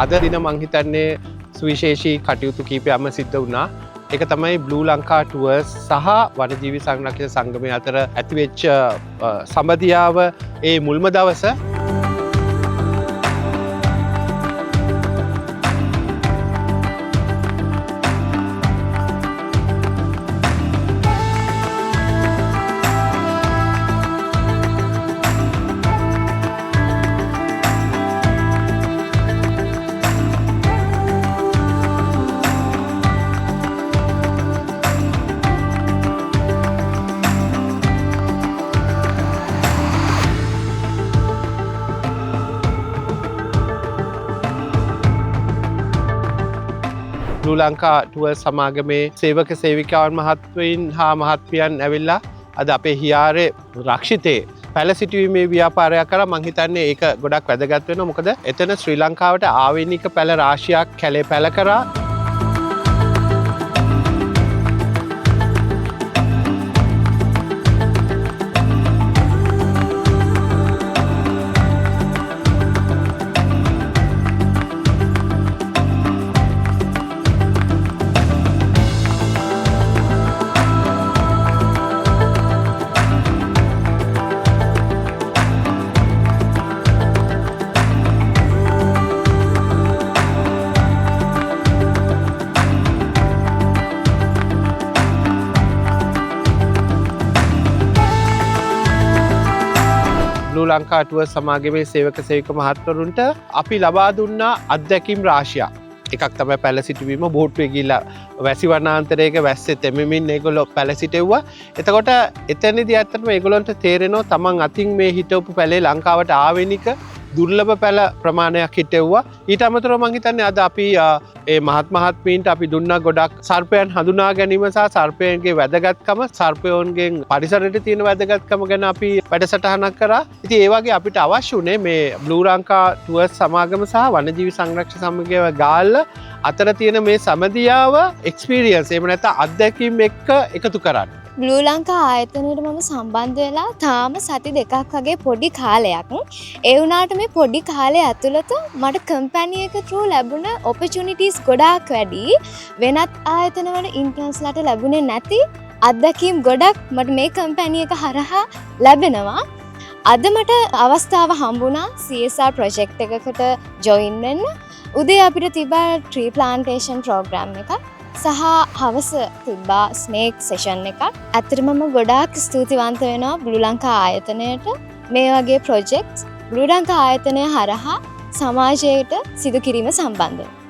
අද දින මං හිතන්නේ සුවිශේෂී කටයුතු කීපයක්ම සිද්ධ වුණා. ඒක තමයි බ්ලූ ලංකා ටුවර්ස් සහ වනජීවි සංරක්ෂණ සංගමය අතර ඇතිවෙච්ච සම්බන්ධතාව ඒ මුල්ම දවස. බ්ලූ ලංකා ටුවර්ස් සමාගමේ සේවක සේවිකාවන් මහත්වයින් හා මහත්මියන් ඇවිල්ලා අද අපේ හියාරේ රක්ෂිතේ පැල සිටුවීමේ ව්‍යාපාරයක් කරා. මං හිතන්නේ ඒක ගොඩක් වැදගත් වෙනවා. මොකද එතන ශ්‍රී ලංකාවට ආවේනික පැල රාශියක් කැලේ පැල කරා. බ්ලූ ලංකා ටුවර්ස් සමාගමේ සේවක සේවික මහත්වරුන්ට අපි ලබා දුන්නා අත්දැකීම් රාශියක්. එකක් තමයි පැල සිටුවීම. බෝට්ටුවේ ගිහිල්ලා වැසි වනාන්තරයක වැස්සේ තෙමමින් ඒගොල්ලෝ පැල සිටෙව්වා. එතකොට එතනදී ඇත්තටම ඒගොල්ලන්ට තේරෙනවා තමන් අතින් මේ හිටවපු පැලේ ලංකාවට ආවෙනික දුර්ලභ පැල ප්‍රමාණයක් හිටෙව්වා. ඊට අමතරව මං හිතන්නේ අද අපි ඒ මහත්මීන්ට අපි දුන්නා ගොඩක් සර්පයන් හඳුනා ගැනීම සහ සර්පයන්ගේ වැදගත්කම, සර්පයන්ගෙන් පරිසරයට තියෙන වැදගත්කම ගැන අපි වැඩසටහනක් කරා. ඉතින් ඒ වගේ අපිට අවශ්‍ය උනේ මේ බ්ලූ ලංකා ටුවර්ස් සමාගම සහ වනජීවි සංරක්ෂණ සමගිය ගාල්ල අතර තියෙන මේ සමදියාව එක්ස්පීරියන්ස් එහෙම නැත්නම් අත්දැකීම් එක්ක එකතු කරන්න. බ්ලූ ලංකා ආයතනයට මම සම්බන්ධ වෙලා තාම සති දෙකක් වගේ පොඩි කාලයක්. ඒ වුණාට මේ පොඩි කාලය ඇතුළත මට කම්පැනි එක through ලැබුණ opportunities ගොඩාක් වැඩි. වෙනත් ආයතනවල ඉන්ටර්න්ස්ලාට ලැබුණේ නැති අත්දැකීම් ගොඩක් මට මේ කම්පැනි එක හරහා ලැබෙනවා. අද මට අවස්ථාව හම්බුණා CSR ප්‍රොජෙක්ට් එකකට ජොයින් වෙන්න. උදේ අපිට තිබ්බා tree plantation program එකක්. සහ හවස තිබ්බා ස්නේක් සෙෂන් එකක්. ඇත්තටම මම ගොඩාක් ස්තුතිවන්ත වෙනවා බ්ලූ ලංකා ආයතනයට මේ වගේ ප්‍රොජෙක්ට්ස් බ්ලූ ලංකා ආයතනය හරහා සමාජයට සිදු කිරීම සම්බන්ධව.